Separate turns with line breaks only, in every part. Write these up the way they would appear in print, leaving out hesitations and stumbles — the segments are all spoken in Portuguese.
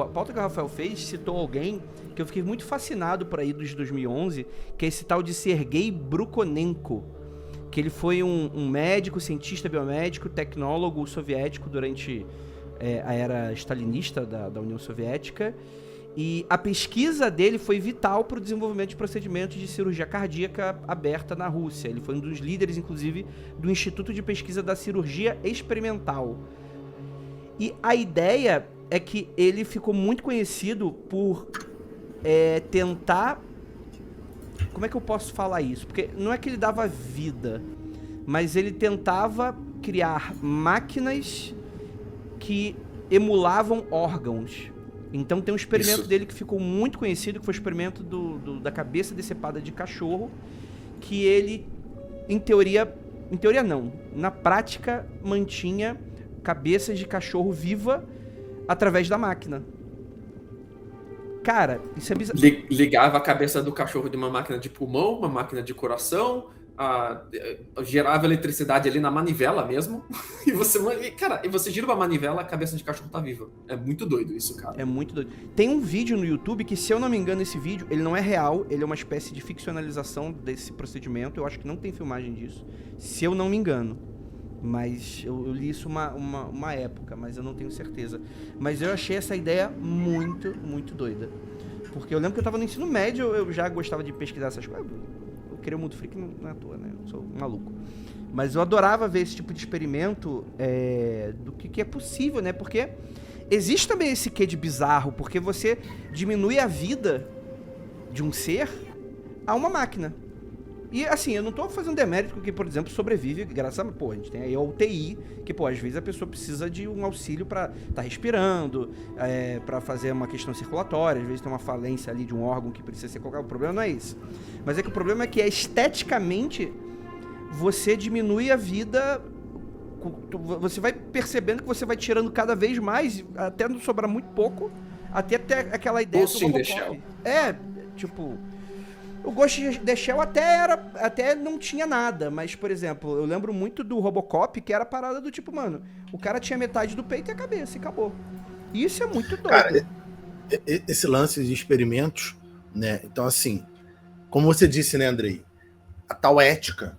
a pauta que o Rafael fez citou alguém que eu fiquei muito fascinado por aí dos 2011, que é esse tal de Sergei Brukhonenko, que ele foi um médico, cientista biomédico, tecnólogo soviético durante a era stalinista da União Soviética, e a pesquisa dele foi vital para o desenvolvimento de procedimentos de cirurgia cardíaca aberta na Rússia. Ele foi um dos líderes, inclusive, do Instituto de Pesquisa da Cirurgia Experimental. E a ideia é que ele ficou muito conhecido por tentar... Como é que eu posso falar isso? Porque não é que ele dava vida, mas ele tentava criar máquinas que emulavam órgãos. Então tem um experimento dele que ficou muito conhecido, que foi o experimento da cabeça decepada de cachorro, que ele, em teoria não, na prática mantinha cabeças de cachorro viva através da máquina. Cara, isso é bizarro.
Ligava a cabeça do cachorro de uma máquina de pulmão, uma máquina de coração, gerava eletricidade ali na manivela mesmo. E você gira uma manivela, a cabeça de cachorro tá viva. É muito doido isso, cara.
É muito doido. Tem um vídeo no YouTube que, se eu não me engano, esse vídeo, ele não é real, ele é uma espécie de ficcionalização desse procedimento. Eu acho que não tem filmagem disso, se eu não me engano. Mas eu li isso uma época, mas eu não tenho certeza. Mas eu achei essa ideia muito, muito doida. Porque eu lembro que eu tava no ensino médio, eu já gostava de pesquisar essas coisas. Eu queria o Mundo Freak, não é à toa, né? Eu sou um maluco. Mas eu adorava ver esse tipo de experimento do que é possível, né? Porque existe também esse quê de bizarro, porque você diminui a vida de um ser a uma máquina. E assim, eu não tô fazendo demérito porque, por exemplo, sobrevive graças a... Pô, a gente tem aí a UTI, que, pô, às vezes a pessoa precisa de um auxílio pra tá respirando, pra fazer uma questão circulatória, às vezes tem uma falência ali de um órgão que precisa ser colocado. O problema não é isso. Mas é que o problema é que esteticamente você diminui a vida, você vai percebendo que você vai tirando cada vez mais, até não sobrar muito pouco, até aquela ideia
Ghost in the Shell.
Tipo... O Ghost in the Shell até não tinha nada, mas, por exemplo, eu lembro muito do Robocop, que era a parada do tipo, mano, o cara tinha metade do peito e a cabeça, e acabou. Isso é muito doido.
Cara, esse lance de experimentos, né? Então, assim, como você disse, né, Andrei? A tal ética,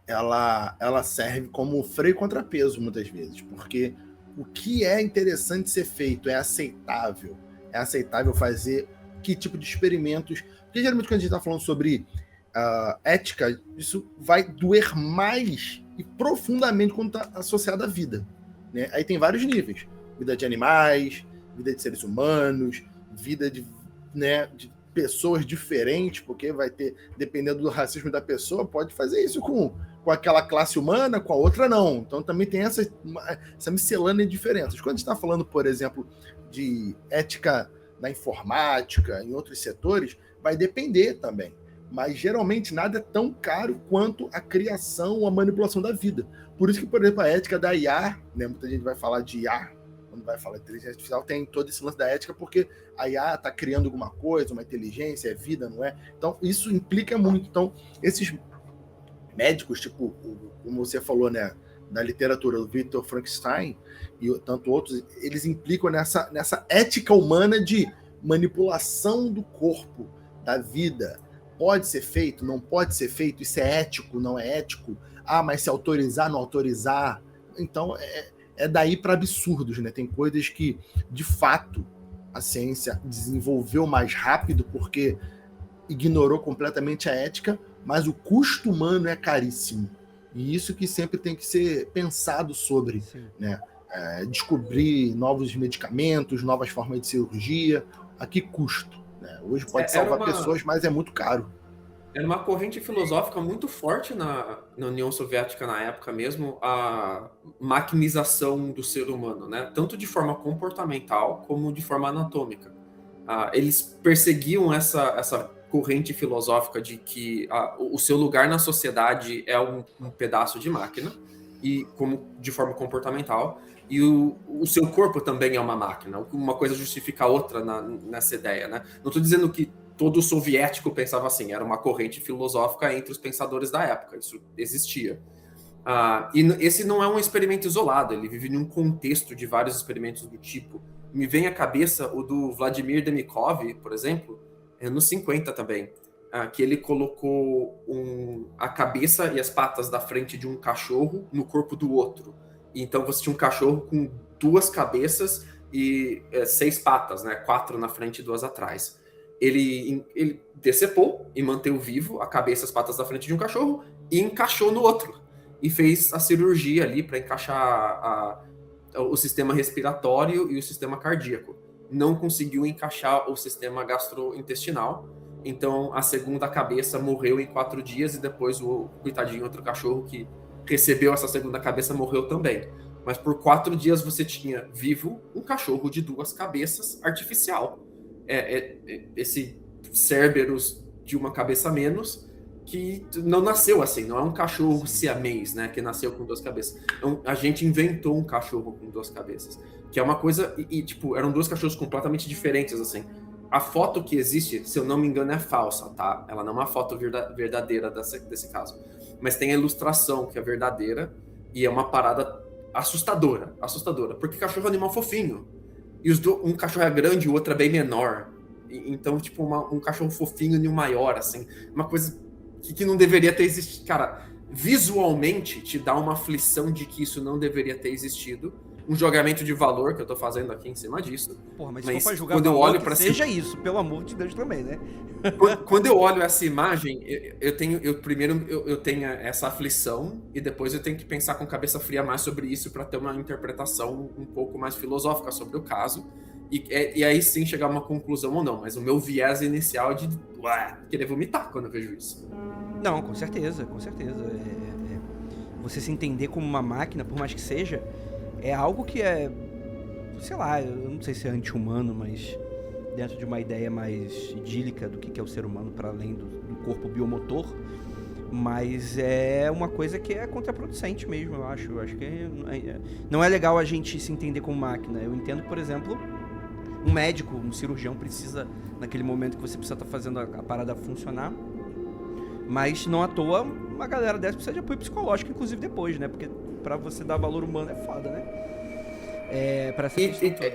ela serve como freio e contrapeso, muitas vezes, porque o que é interessante ser feito é aceitável fazer que tipo de experimentos. Porque geralmente quando a gente está falando sobre ética, isso vai doer mais e profundamente quando está associado à vida, né? Aí tem vários níveis. Vida de animais, vida de seres humanos, vida de pessoas diferentes, porque vai ter, dependendo do racismo da pessoa, pode fazer isso com aquela classe humana, com a outra não. Então também tem essa miscelânea de diferenças. Quando a gente está falando, por exemplo, de ética na informática, em outros setores, vai depender também. Mas, geralmente, nada é tão caro quanto a criação, a manipulação da vida. Por isso que, por exemplo, a ética da IA, né, muita gente vai falar de IA, quando vai falar de inteligência artificial, tem todo esse lance da ética, porque a IA está criando alguma coisa, uma inteligência, é vida, não é? Então, isso implica muito. Então, esses médicos, tipo, como você falou, né, da literatura, do Victor Frankenstein e tanto outros, eles implicam nessa ética humana de manipulação do corpo, da vida. Pode ser feito, não pode ser feito, isso é ético, não é ético? Mas se autorizar, não autorizar. Então, é daí para absurdos, né? Tem coisas que, de fato, a ciência desenvolveu mais rápido porque ignorou completamente a ética, mas o custo humano é caríssimo. E isso que sempre tem que ser pensado sobre, né? Descobrir novos medicamentos, novas formas de cirurgia, a que custo? Né? Hoje pode salvar pessoas, mas é muito caro.
Era uma corrente filosófica muito forte na União Soviética na época mesmo, a maquinização do ser humano, né? Tanto de forma comportamental como de forma anatômica. Eles perseguiam essa corrente filosófica de que o seu lugar na sociedade é um pedaço de máquina, e como de forma comportamental, e o seu corpo também é uma máquina. Uma coisa justifica a outra nessa ideia, né? Não estou dizendo que todo soviético pensava assim, era uma corrente filosófica entre os pensadores da época, isso existia. E esse não é um experimento isolado, ele vive em um contexto de vários experimentos do tipo. Me vem à cabeça o do Vladimir Demikov, por exemplo, nos 50 também, que ele colocou a cabeça e as patas da frente de um cachorro no corpo do outro. Então você tinha um cachorro com 2 cabeças e 6 patas, né? 4 na frente e 2 atrás. Ele decepou e manteve vivo a cabeça e as patas da frente de um cachorro e encaixou no outro. E fez a cirurgia ali para encaixar o sistema respiratório e o sistema cardíaco. Não conseguiu encaixar o sistema gastrointestinal. Então a segunda cabeça morreu em 4 dias e depois o coitadinho outro cachorro que recebeu essa segunda cabeça morreu também. Mas por 4 dias você tinha vivo um cachorro de 2 cabeças artificial. Esse Cerberus de uma cabeça a menos que não nasceu assim, não é um cachorro siamês, né, que nasceu com 2 cabeças. Então, a gente inventou um cachorro com 2 cabeças, que é uma coisa, tipo, eram 2 cachorros completamente diferentes, assim. A foto que existe, se eu não me engano, é falsa, tá? Ela não é uma foto verdadeira desse caso. Mas tem a ilustração, que é verdadeira, e é uma parada assustadora, porque cachorro é um animal fofinho. E um cachorro é grande e o outro é bem menor. Então, tipo, um cachorro fofinho e um maior, assim. Uma coisa que não deveria ter existido. Cara, visualmente te dá uma aflição de que isso não deveria ter existido. Um julgamento de valor que eu tô fazendo aqui em cima disso.
Porra, mas se for pra julgar
quando eu
valor,
olho
que
pra
seja isso, pelo amor de Deus também, né?
Quando eu olho essa imagem, primeiro eu tenho essa aflição e depois eu tenho que pensar com cabeça fria mais sobre isso para ter uma interpretação um pouco mais filosófica sobre o caso e aí sim chegar a uma conclusão ou não. Mas o meu viés inicial é de querer vomitar quando eu vejo isso.
Não, com certeza, com certeza. Você se entender como uma máquina, por mais que seja, é algo que é, sei lá, eu não sei se é anti-humano, mas dentro de uma ideia mais idílica do que é o ser humano para além do corpo biomotor, mas é uma coisa que é contraproducente mesmo, eu acho. Eu acho que não é legal a gente se entender como máquina. Eu entendo que, por exemplo, um médico, um cirurgião precisa, naquele momento que você precisa estar fazendo a parada funcionar, mas não à toa uma galera dessa precisa de apoio psicológico, inclusive depois, né? Porque pra você dar valor humano é foda, né?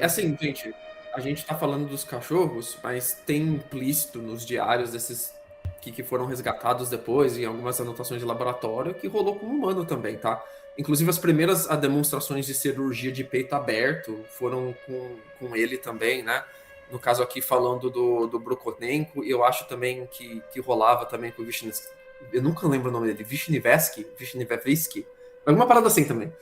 Assim, gente, a gente tá falando dos cachorros, mas tem implícito nos diários desses que foram resgatados depois, em algumas anotações de laboratório, que rolou com o humano também, tá? Inclusive as primeiras demonstrações de cirurgia de peito aberto foram com ele também, né? No caso aqui falando do Brukhonenko, eu acho também que rolava também com o Vishnevsky. Eu nunca lembro o nome dele, Vishnevsky, alguma parada assim também.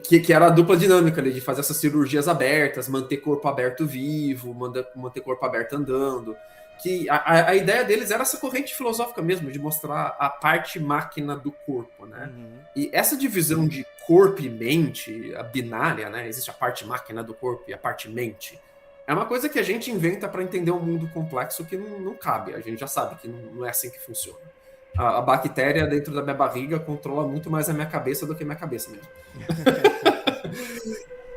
Que era a dupla dinâmica ali, de fazer essas cirurgias abertas, manter corpo aberto vivo, manter corpo aberto andando. Que a ideia deles era essa corrente filosófica mesmo, de mostrar a parte máquina do corpo, né?
Uhum.
E essa divisão de corpo e mente, a binária, né? Existe a parte máquina do corpo e a parte mente. É uma coisa que a gente inventa para entender um mundo complexo que não cabe. A gente já sabe que não é assim que funciona. A bactéria dentro da minha barriga controla muito mais a minha cabeça do que a minha cabeça mesmo.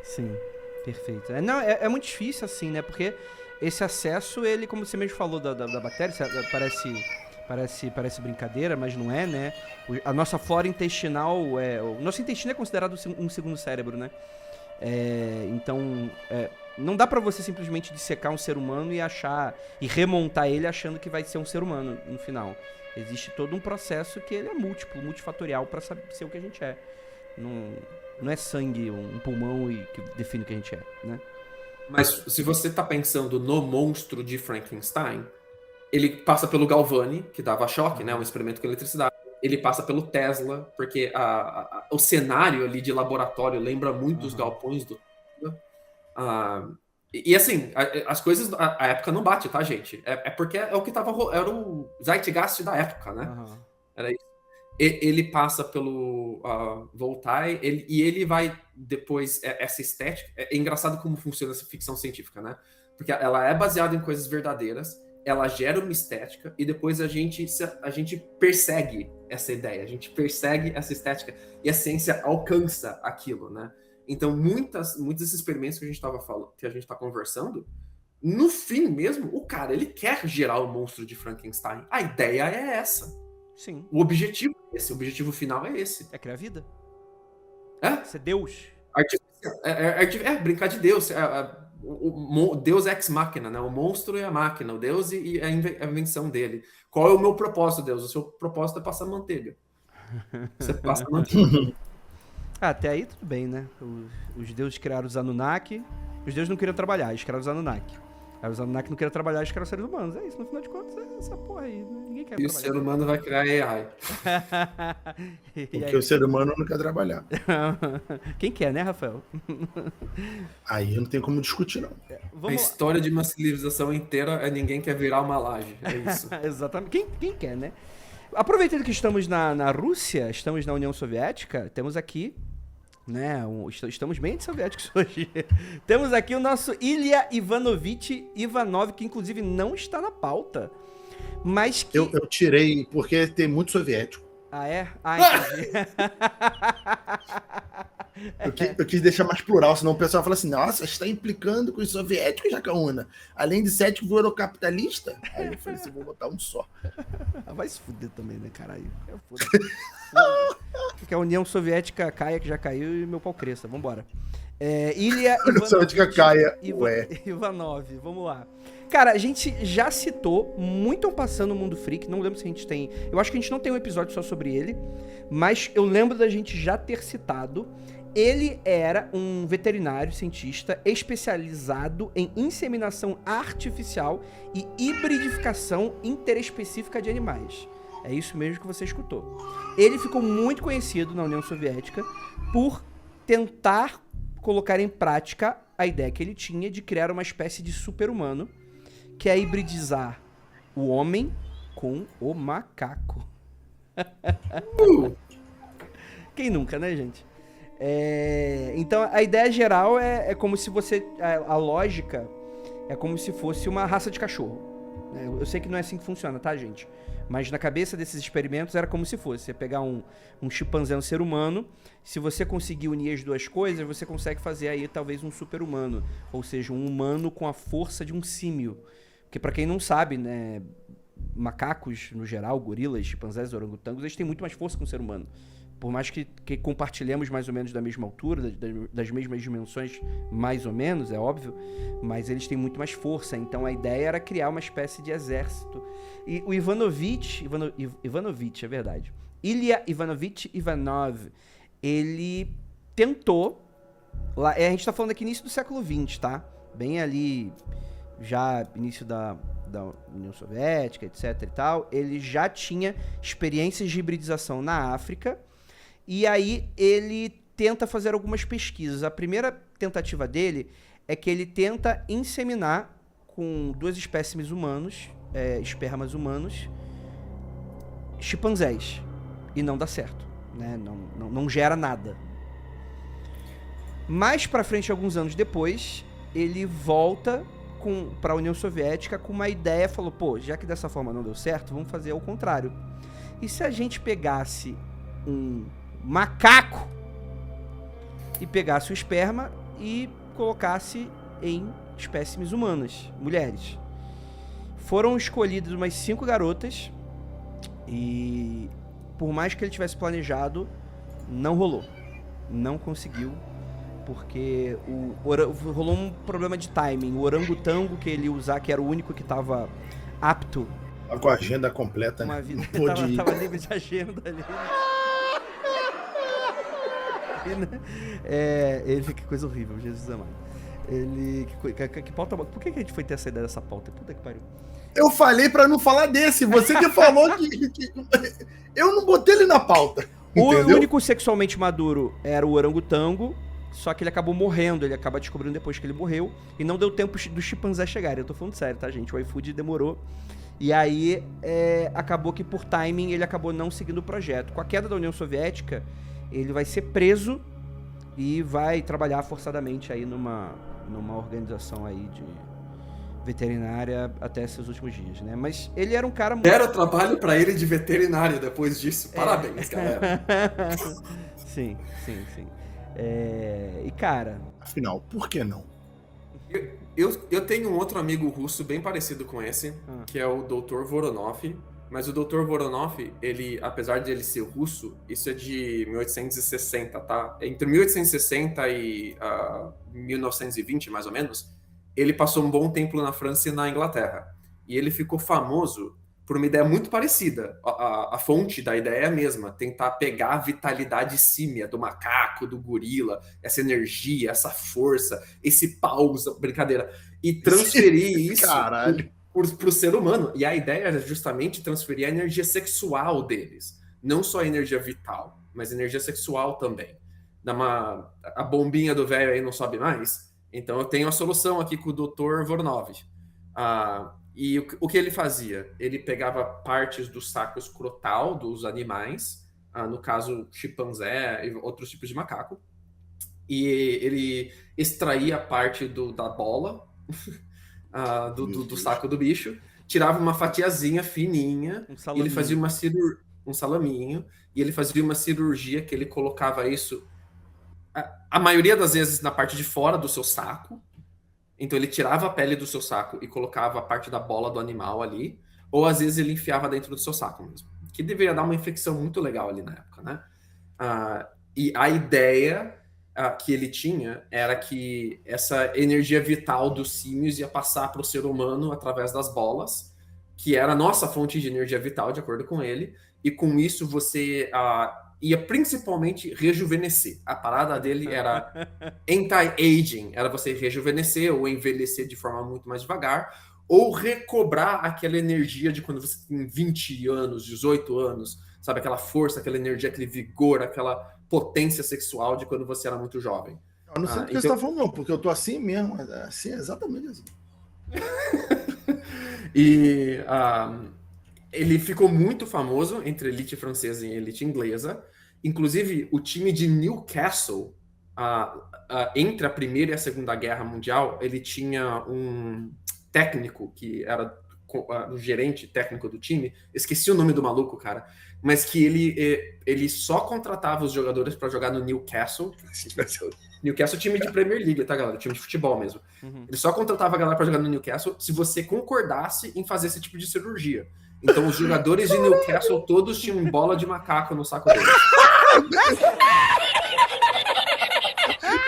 Sim, perfeito. É muito difícil assim, né? Porque esse acesso, ele, como você mesmo falou da bactéria, parece brincadeira, mas não é, né? A nossa flora intestinal, o nosso intestino é considerado um segundo cérebro, né? Então, não dá pra você simplesmente dissecar um ser humano e remontar ele achando que vai ser um ser humano no final. Existe todo um processo que ele é multifatorial pra ser o que a gente é. Não é sangue, um pulmão que define o que a gente é, né?
Mas se você tá pensando no monstro de Frankenstein, ele passa pelo Galvani, que dava choque, né? Um experimento com eletricidade. Ele passa pelo Tesla, porque o cenário ali de laboratório lembra muito os galpões do Tesla. E assim, as coisas, a época não bate, tá, gente? É porque é o que tava, era o zeitgeist da época, né? Era isso. Ele passa pelo Voltaire, e ele vai depois, essa estética, é engraçado como funciona essa ficção científica, né? Porque ela é baseada em coisas verdadeiras, ela gera uma estética, e depois a gente persegue essa ideia, a gente persegue essa estética, e a ciência alcança aquilo, né? Então, muitos desses experimentos que a gente tava falando, que a gente tá conversando, no fim mesmo, o cara, ele quer gerar o monstro de Frankenstein. A ideia é essa.
Sim.
O objetivo é esse, o objetivo final é esse.
É criar vida.
É?
Ser Deus.
Brincar de Deus. o Deus ex machina, né? O monstro e a máquina, o Deus e a invenção dele. Qual é o meu propósito, Deus? O seu propósito é passar manteiga. Você passa manteiga.
Até aí tudo bem, né? Os deuses criaram os Anunnaki, os deuses não queriam trabalhar, eles criaram os Anunnaki. Aí os Anunnaki não queriam trabalhar, eles criaram os seres humanos. É isso, no final de contas, é essa porra aí. Ninguém quer
E o
trabalhar.
ser humano vai criar AI.
Porque o ser humano não quer trabalhar.
Quem quer, né, Rafael?
Aí não tem como discutir, não.
A história de uma civilização inteira é ninguém quer virar uma laje. É isso.
Exatamente. Quem quer, né? Aproveitando que estamos na Rússia, estamos na União Soviética, temos aqui, né, estamos bem soviéticos hoje. Temos aqui o nosso Ilya Ivanovich Ivanov, que inclusive não está na pauta, mas que...
Eu tirei, porque tem muito soviético.
Ah, é? Ah, entendi.
Eu quis deixar mais plural, senão o pessoal fala assim, nossa, está implicando com os soviéticos, Jacaúna. Além de cético, virou capitalista? Aí eu falei assim, vou botar um só.
Vai se fuder também, né, caralho? Que a União Soviética caia, que já caiu, e meu pau cresça. Vambora. Ilya Ivanov, vamos lá. Cara, a gente já citou muito ao passando o Mundo Freak, não lembro se a gente tem... Eu acho que a gente não tem um episódio só sobre ele, mas eu lembro da gente já ter citado. Ele era um veterinário cientista especializado em inseminação artificial e hibridificação interespecífica de animais. É isso mesmo que você escutou. Ele ficou muito conhecido na União Soviética por tentar colocar em prática a ideia que ele tinha de criar uma espécie de super-humano, que é hibridizar o homem com o macaco. Quem nunca, né, gente? Então, a ideia geral é como se você... A lógica é como se fosse uma raça de cachorro. Eu sei que não é assim que funciona, tá, gente? Mas na cabeça desses experimentos era como se fosse. Você pegar um chimpanzé, um ser humano, se você conseguir unir as duas coisas, você consegue fazer aí talvez um super-humano. Ou seja, um humano com a força de um símio. Porque pra quem não sabe, né, macacos, no geral, gorilas, chimpanzés, orangotangos, eles têm muito mais força que um ser humano. Por mais que compartilhemos mais ou menos da mesma altura, das mesmas dimensões, mais ou menos, é óbvio, mas eles têm muito mais força. Então a ideia era criar uma espécie de exército. E o Ivanovich, é verdade, Ilya Ivanovich Ivanov, ele tentou, lá, a gente tá falando aqui início do século XX, tá? Bem ali, já início da União Soviética, etc e tal, ele já tinha experiências de hibridização na África. E aí ele tenta fazer algumas pesquisas. A primeira tentativa dele é que ele tenta inseminar com duas espécimes humanos, espermas humanos, chimpanzés. E não dá certo, né? Não gera nada. Mais pra frente, alguns anos depois, ele volta para a União Soviética com uma ideia, falou, pô, já que dessa forma não deu certo, vamos fazer ao contrário. E se a gente pegasse um macaco e pegasse o esperma e colocasse em espécimes humanas, mulheres? Foram escolhidas umas 5 garotas e por mais que ele tivesse planejado, não rolou. Não conseguiu, porque rolou um problema de timing. O orangotango que ele ia usar, que era o único que estava apto.
Com a agenda completa,
uma
né?
vida, tava livre de agenda ali. Que coisa horrível, Jesus amado. Que pauta. Por que a gente foi ter essa ideia dessa pauta? Puta que pariu.
Eu falei pra não falar desse. Você que falou que eu não botei ele na pauta.
O
entendeu?
único sexualmente maduro era o orangotango, só que ele acabou morrendo. Ele acaba descobrindo depois que ele morreu. E não deu tempo do chimpanzé chegarem. Eu tô falando sério, tá, gente? O iFood demorou. E aí, acabou que por timing ele acabou não seguindo o projeto. Com a queda da União Soviética, ele vai ser preso e vai trabalhar forçadamente aí numa organização aí de veterinária até seus últimos dias, né? Mas ele era um cara muito...
Era trabalho pra ele de veterinário depois disso. Parabéns, galera.
Sim. E cara...
Afinal, por que não?
Eu tenho um outro amigo russo bem parecido com esse, que é o Dr. Voronov. Mas o Dr. Voronov, ele, apesar de ele ser russo, isso é de 1860, tá? Entre 1860 e 1920, mais ou menos, ele passou um bom tempo na França e na Inglaterra. E ele ficou famoso por uma ideia muito parecida. A fonte da ideia é a mesma, tentar pegar a vitalidade símia do macaco, do gorila, essa energia, essa força, esse pausa, brincadeira, e transferir isso
Caralho.
para o ser humano. E a ideia era justamente transferir a energia sexual deles. Não só a energia vital, mas a energia sexual também. A bombinha do velho aí não sobe mais. Então eu tenho a solução aqui com o Dr. Voronov. E o que ele fazia? Ele pegava partes do saco escrotal dos animais, no caso chimpanzé e outros tipos de macaco, e ele extraía parte da bola do saco do bicho, tirava uma fatiazinha fininha, e ele fazia um salaminho, e ele fazia uma cirurgia que ele colocava isso, a maioria das vezes, na parte de fora do seu saco. Então ele tirava a pele do seu saco e colocava a parte da bola do animal ali, ou às vezes ele enfiava dentro do seu saco mesmo, que deveria dar uma infecção muito legal ali na época, né? E a ideia que ele tinha era que essa energia vital dos símios ia passar para o ser humano através das bolas, que era a nossa fonte de energia vital, de acordo com ele, e com isso você ia principalmente rejuvenescer. A parada dele era anti-aging, era você rejuvenescer ou envelhecer de forma muito mais devagar, ou recobrar aquela energia de quando você tem 20 anos, 18 anos, sabe? Aquela força, aquela energia, aquele vigor, aquela potência sexual de quando você era muito jovem.
Eu não sei do que você tá falando, não, porque eu tô assim mesmo, assim, exatamente assim.
E ele ficou muito famoso entre a elite francesa e a elite inglesa. Inclusive, o time de Newcastle, entre a Primeira e a Segunda Guerra Mundial, ele tinha um técnico que era o gerente técnico do time. Esqueci o nome do maluco, cara. Mas que ele só contratava os jogadores para jogar no Newcastle. Newcastle é time de Premier League, tá, galera? Time de futebol mesmo. Uhum. Ele só contratava a galera para jogar no Newcastle se você concordasse em fazer esse tipo de cirurgia. Então, os jogadores de Newcastle todos tinham bola de macaco no saco deles.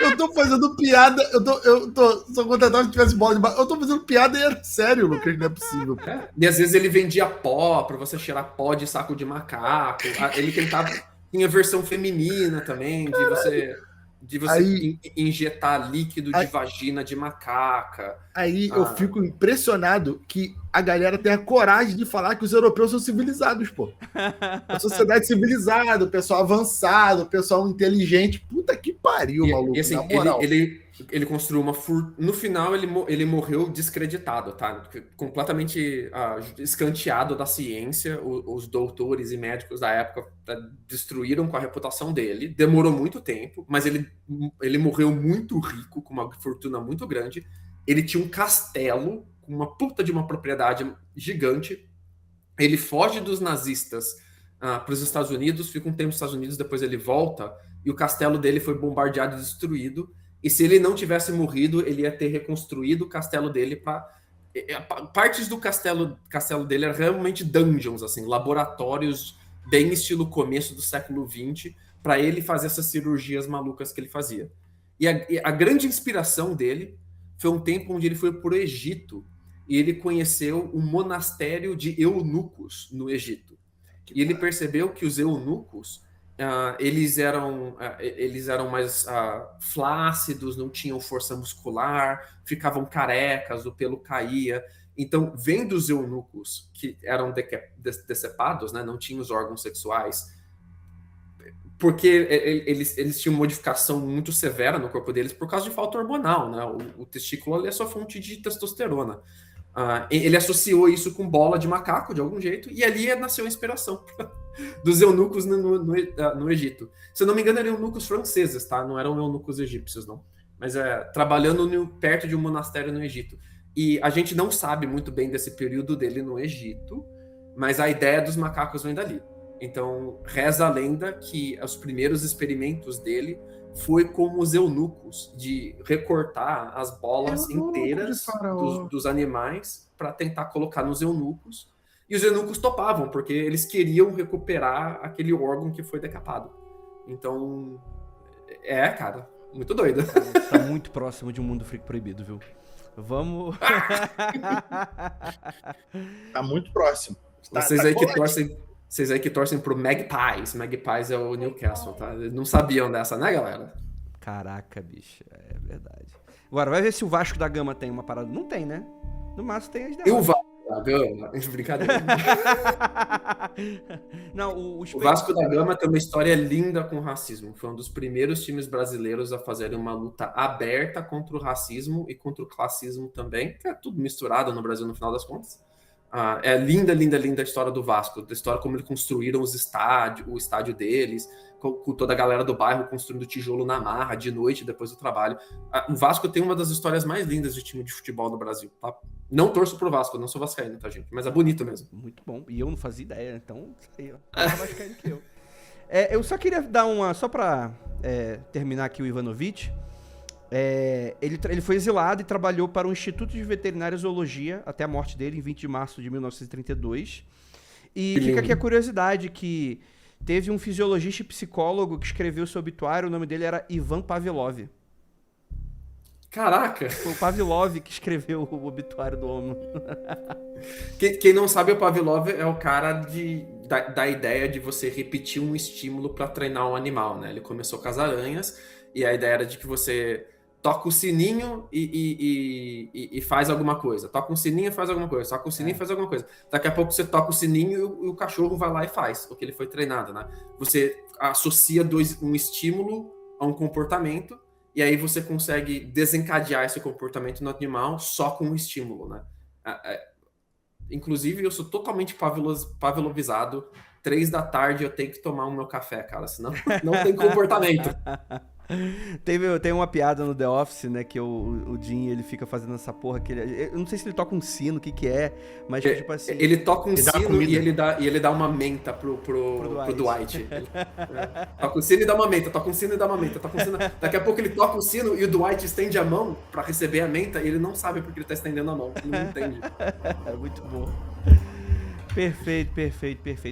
Eu tô fazendo piada, eu tô só contratado se tivesse bola de macaco. Eu tô fazendo piada e era sério, Lucas, não é possível.
E às vezes ele vendia pó pra você cheirar pó de saco de macaco. Ele tentava. Tinha versão feminina também, de você injetar líquido de vagina de macaca.
Aí eu fico impressionado que a galera tem a coragem de falar que os europeus são civilizados, pô. A sociedade civilizada, o pessoal avançado, o pessoal inteligente. Puta que pariu, maluco.
E assim,
na moral.
Ele construiu uma... No final, ele morreu descreditado, tá? Completamente escanteado da ciência. Os doutores e médicos da época destruíram com a reputação dele. Demorou muito tempo, mas ele morreu muito rico, com uma fortuna muito grande. Ele tinha um castelo com uma puta de uma propriedade gigante. Ele foge dos nazistas para os Estados Unidos, fica um tempo nos Estados Unidos, depois ele volta, e o castelo dele foi bombardeado e destruído. E se ele não tivesse morrido, ele ia ter reconstruído o castelo dele para... Partes do castelo dele eram realmente dungeons, assim, laboratórios bem estilo começo do século XX, para ele fazer essas cirurgias malucas que ele fazia. E a grande inspiração dele foi um tempo onde ele foi para o Egito e ele conheceu um monastério de eunucos no Egito. E ele percebeu que os eunucos eles eram mais flácidos, não tinham força muscular, ficavam carecas, o pelo caía. Então, vendo os eunucos que eram decepados, né, não tinham os órgãos sexuais, porque eles tinham modificação muito severa no corpo deles por causa de falta hormonal, né? O testículo é sua fonte de testosterona. Ele associou isso com bola de macaco, de algum jeito, e ali nasceu a inspiração dos eunucos no Egito. Se eu não me engano, eram eunucos franceses, tá? Não eram eunucos egípcios, não. Mas trabalhando perto de um monastério no Egito. E a gente não sabe muito bem desse período dele no Egito, mas a ideia dos macacos vem dali. Então, reza a lenda que os primeiros experimentos dele foi com os eunucos, de recortar as bolas inteiras dos animais para tentar colocar nos eunucos. E os eunucos topavam, porque eles queriam recuperar aquele órgão que foi decapado. Então, cara, muito doido.
Tá muito próximo de um mundo freak proibido, viu? Vamos.
Tá muito próximo.
Vocês
Coladinho.
aí que torcem pro Magpies. Magpies é o Newcastle, tá? Não sabiam dessa, né, galera?
Caraca, bicho. É verdade. Agora, vai ver se o Vasco da Gama tem uma parada. Não tem, né? No máximo tem as
E o
derrotas.
Vasco da Gama? Brincadeira.
Não,
O Vasco da Gama tem uma história linda com o racismo. Foi um dos primeiros times brasileiros a fazerem uma luta aberta contra o racismo e contra o classismo também, que é tudo misturado no Brasil no final das contas. É linda, linda, linda a história do Vasco, da história como eles construíram o estádio deles, com toda a galera do bairro construindo tijolo na marra, de noite, depois do trabalho. O Vasco tem uma das histórias mais lindas de time de futebol no Brasil, tá? Não torço pro Vasco, não sou vascaíno, tá, gente? Mas é bonito mesmo.
Muito bom. E eu não fazia ideia, então, isso aí, ó. Mais vascaíno que eu. Eu só queria dar uma... Só pra terminar aqui o Ivanovic. Ele foi exilado e trabalhou para o Instituto de Veterinária e Zoologia até a morte dele, em 20 de março de 1932. E fica aqui a curiosidade que teve um fisiologista e psicólogo que escreveu seu obituário, o nome dele era Ivan Pavlov.
Caraca!
Foi o Pavlov que escreveu o obituário do homem.
Quem não sabe, o Pavlov é o cara da ideia de você repetir um estímulo para treinar um animal, né? Ele começou com as aranhas e a ideia era de que você toca o sininho e faz alguma coisa. Toca um sininho e faz alguma coisa. Toca o sininho e faz alguma coisa. Daqui a pouco você toca o sininho e o cachorro vai lá e faz o que ele foi treinado, né? Você associa um estímulo a um comportamento e aí você consegue desencadear esse comportamento no animal só com um estímulo, né? Inclusive, eu sou totalmente pavlovizado. 3 da tarde eu tenho que tomar o meu café, cara. Senão não tem comportamento.
Tem uma piada no The Office, né, que o Jim, ele fica fazendo essa porra que eu não sei se ele toca um sino, o que é, mas tipo assim...
Ele toca um sino e ele dá uma menta pro Dwight. Toca um sino e dá uma menta, toca um sino e dá uma menta, toca um sino... Daqui a pouco ele toca o sino e o Dwight estende a mão pra receber a menta e ele não sabe porque ele tá estendendo a mão, ele não entende.
É muito bom. Perfeito.